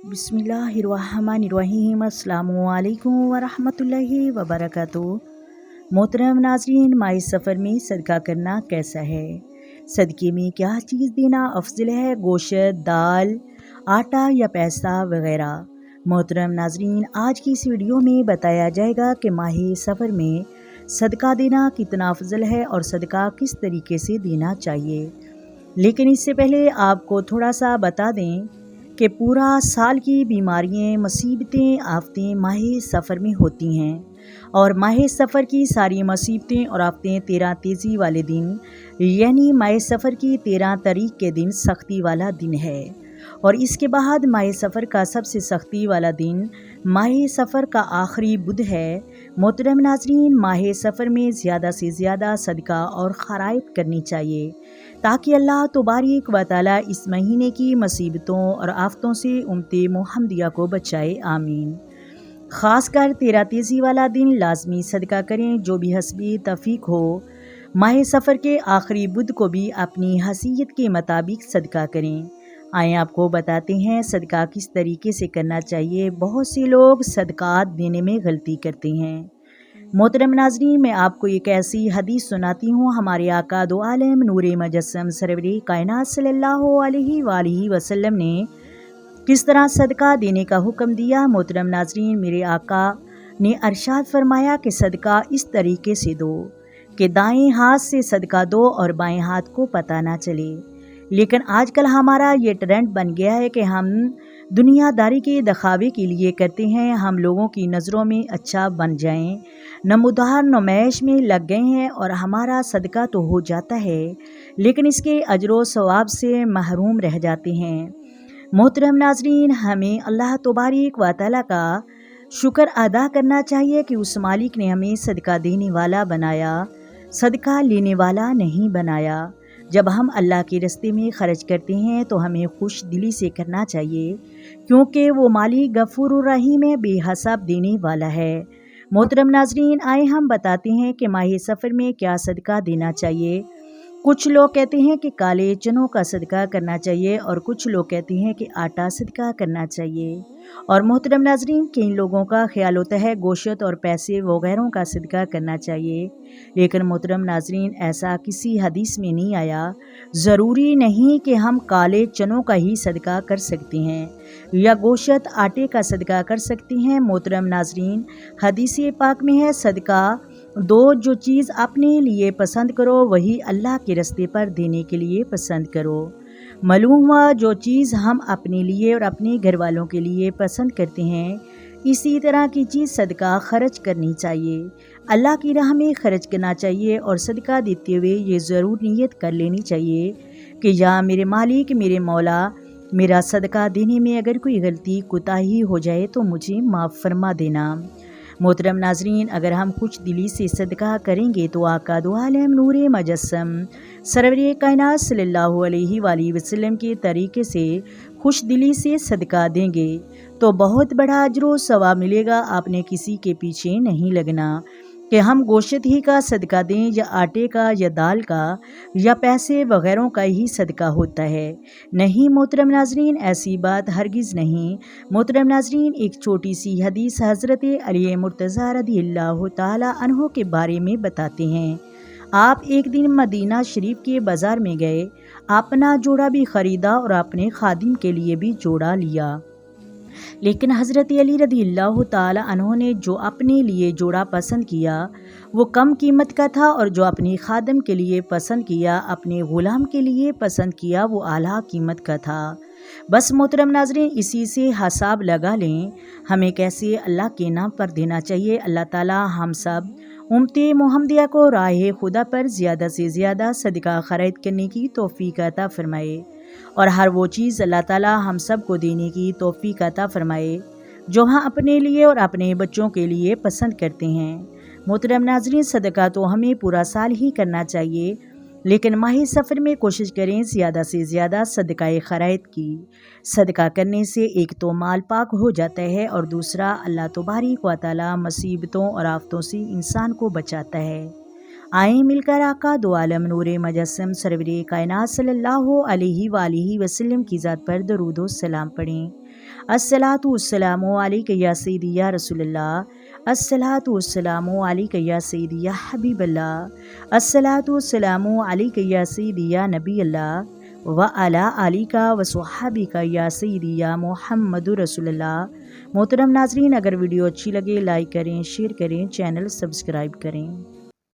बिस्मिल्लाहिर्रहमानिर्रहीम। अस्सलामु अलैकुम वरहमतुल्लाहि वबरकातुहू। मोहतरम नाज़रीन, माह सफ़र में सदका करना कैसा है? सदक़े में क्या चीज़ देना अफजल है? गोश्त, दाल, आटा या पैसा वगैरह। मोहतरम नाज़रीन, आज की इस वीडियो में बताया जाएगा कि माह सफ़र में सदका देना कितना अफजल है और सदका किस तरीके से देना चाहिए। लेकिन इससे पहले आपको थोड़ा सा बता दें कि पूरा साल की बीमारियां, मुसीबतें, आफतें माह सफ़र में होती हैं और माह सफ़र की सारी मुसीबतें और आफतें 13 तेज़ी वाले दिन यानी माह सफ़र की 13 तारीख के दिन सख्ती वाला दिन है। और इसके बाद माह सफ़र का सबसे सख्ती वाला दिन माह सफ़र का आखिरी बुध है। मोहतरम नाज़रीन, माह सफ़र में ज़्यादा से ज़्यादा सदका और खैरात करनी चाहिए ताकि अल्लाह तबारक व तआला इस महीने की मुसीबतों और आफतों से उम्मते मुहम्मदिया को बचाए, आमीन। ख़ासकर 13 तेज़ी वाला दिन लाजमी सदका करें, जो भी हस्बी तौफीक हो। माह सफ़र के आखिरी बुध को भी अपनी हैसियत के मुताबिक सदका करें। आए आपको बताते हैं सदका किस तरीके से करना चाहिए। बहुत से लोग सदकात देने में गलती करते हैं। मोहतरम नाज़रीन, मैं आपको एक ऐसी हदीस सुनाती हूँ। हमारे आका दो आलम नूरे मुजस्सम सरवरे कायनात सल्लल्लाहु अलैहि वसल्लम ने किस तरह सदका देने का हुक्म दिया। मोहतरम नाज़रीन, मेरे आका ने अरशाद फरमाया कि सदका इस तरीके से दो कि दाएं हाथ से सदका दो और बाएं हाथ को पता ना चले। लेकिन आजकल हमारा ये ट्रेंड बन गया है कि हम दुनियादारी के दिखावे के लिए करते हैं, हम लोगों की नज़रों में अच्छा बन जाएं, नमूदार नुमाइश में लग गए हैं और हमारा सदका तो हो जाता है लेकिन इसके अजरो सवाब से महरूम रह जाते हैं। मोहतरम नाज़रीन, हमें अल्लाह तबारक व तआला का शुक्र अदा करना चाहिए कि उस मालिक ने हमें सदका देने वाला बनाया, सदका लेने वाला नहीं बनाया। जब हम अल्लाह के रास्ते में खर्च करते हैं तो हमें खुश दिली से करना चाहिए, क्योंकि वो मालिक गफूरुर रहीम है, बेहिसाब देने वाला है। मोहतरम नाज़रीन, आए हम बताते हैं कि माह सफ़र में क्या सदका देना चाहिए। कुछ लोग कहते हैं कि काले चनों का सदका करना चाहिए और कुछ लोग कहते हैं कि आटा सदका करना चाहिए। और मोहतरम नाज़रीन, कई लोगों का ख्याल होता है गोश्त और पैसे वगैरह का सदका करना चाहिए। लेकिन मोहतरम नाज़रीन, ऐसा किसी हदीस में नहीं आया। ज़रूरी नहीं कि हम काले चनों का ही सदका कर सकते हैं या गोश्त आटे का सदका कर सकते हैं। मोहतरम नाज़रीन, हदीस पाक में है सदका दो, जो चीज़ अपने लिए पसंद करो वही अल्लाह के रास्ते पर देने के लिए पसंद करो। मालूम हुआ जो चीज़ हम अपने लिए और अपने घर वालों के लिए पसंद करते हैं, इसी तरह की चीज़ सदका खर्च करनी चाहिए, अल्लाह की राह में खर्च करना चाहिए। और सदका देते हुए ये ज़रूर नीयत कर लेनी चाहिए कि या मेरे मालिक, मेरे मौला, मेरा सदका देने में अगर कोई गलती कोताही हो जाए तो मुझे माफ़ फरमा देना। मोहतरम नाज़रीन, अगर हम खुश दिली से सदका करेंगे तो आका दो आलम नूरे मुजस्सम सरवरे कायनात सल्लल्लाहु अलैहि वसल्लम के तरीके से खुश दिली से सदका देंगे तो बहुत बड़ा अजर सवाब मिलेगा। आपने किसी के पीछे नहीं लगना कि हम गोश्त ही का सदका दें या आटे का या दाल का या पैसे वगैरह का ही सदका होता है। नहीं मोहतरम नाज़रीन, ऐसी बात हरगिज़ नहीं। मोहतरम नाज़रीन, एक छोटी सी हदीस हज़रत अली मुर्तज़ा रज़ियल्लाहु ताला अन्हु के बारे में बताते हैं। आप एक दिन मदीना शरीफ के बाज़ार में गए, अपना जोड़ा भी ख़रीदा और अपने खादिम के लिए भी जोड़ा लिया। लेकिन हज़रत अली रज़ियल्लाहु ताला अन्हु ने जो अपने लिए जोड़ा पसंद किया वो कम कीमत का था और जो अपने खादम के लिए पसंद किया, अपने ग़ुलाम के लिए पसंद किया, वो आला कीमत का था। बस मोहतरम नाज़रीन, इसी से हिसाब लगा लें हमें कैसे अल्लाह के नाम पर देना चाहिए। अल्लाह ताला हम सब उम्मते मुहम्मदिया को राह खुदा पर ज़्यादा से ज़्यादा सदका खैरात करने की तौफीक अता फरमाए और हर वो चीज़ अल्लाह ताला हम सब को देने की तौफीक अता फरमाए जो हम अपने लिए और अपने बच्चों के लिए पसंद करते हैं। मोहतरम नाज़रीन, सदका तो हमें पूरा साल ही करना चाहिए, लेकिन माह सफ़र में कोशिश करें ज़्यादा से ज़्यादा सदका खैरात की। सदका करने से एक तो माल पाक हो जाता है और दूसरा अल्लाह तबारक व तआला मुसीबतों और आफतों से इंसान को बचाता है। आए मिलकर आका दो आलम नूरे मुजस्सम सरवरे कायनात सल्लल्लाहु अलैहि वसल्लम की ज़ात पर दरूद व सलाम पढ़ें। الصلاۃ والسلام علیک یا سیدی یا رسول اللہ، الصلاۃ والسلام علیک یا سیدی یا حبیب اللہ، الصلاۃ والسلام علیک یا سیدی یا نبی اللہ وعلی آلک وصحبک یا سیدی یا محمد رسول اللہ۔ محترم ناظرین، اگر ویڈیو اچھی لگے لائک کریں، شیئر کریں، چینل سبسکرائب کریں۔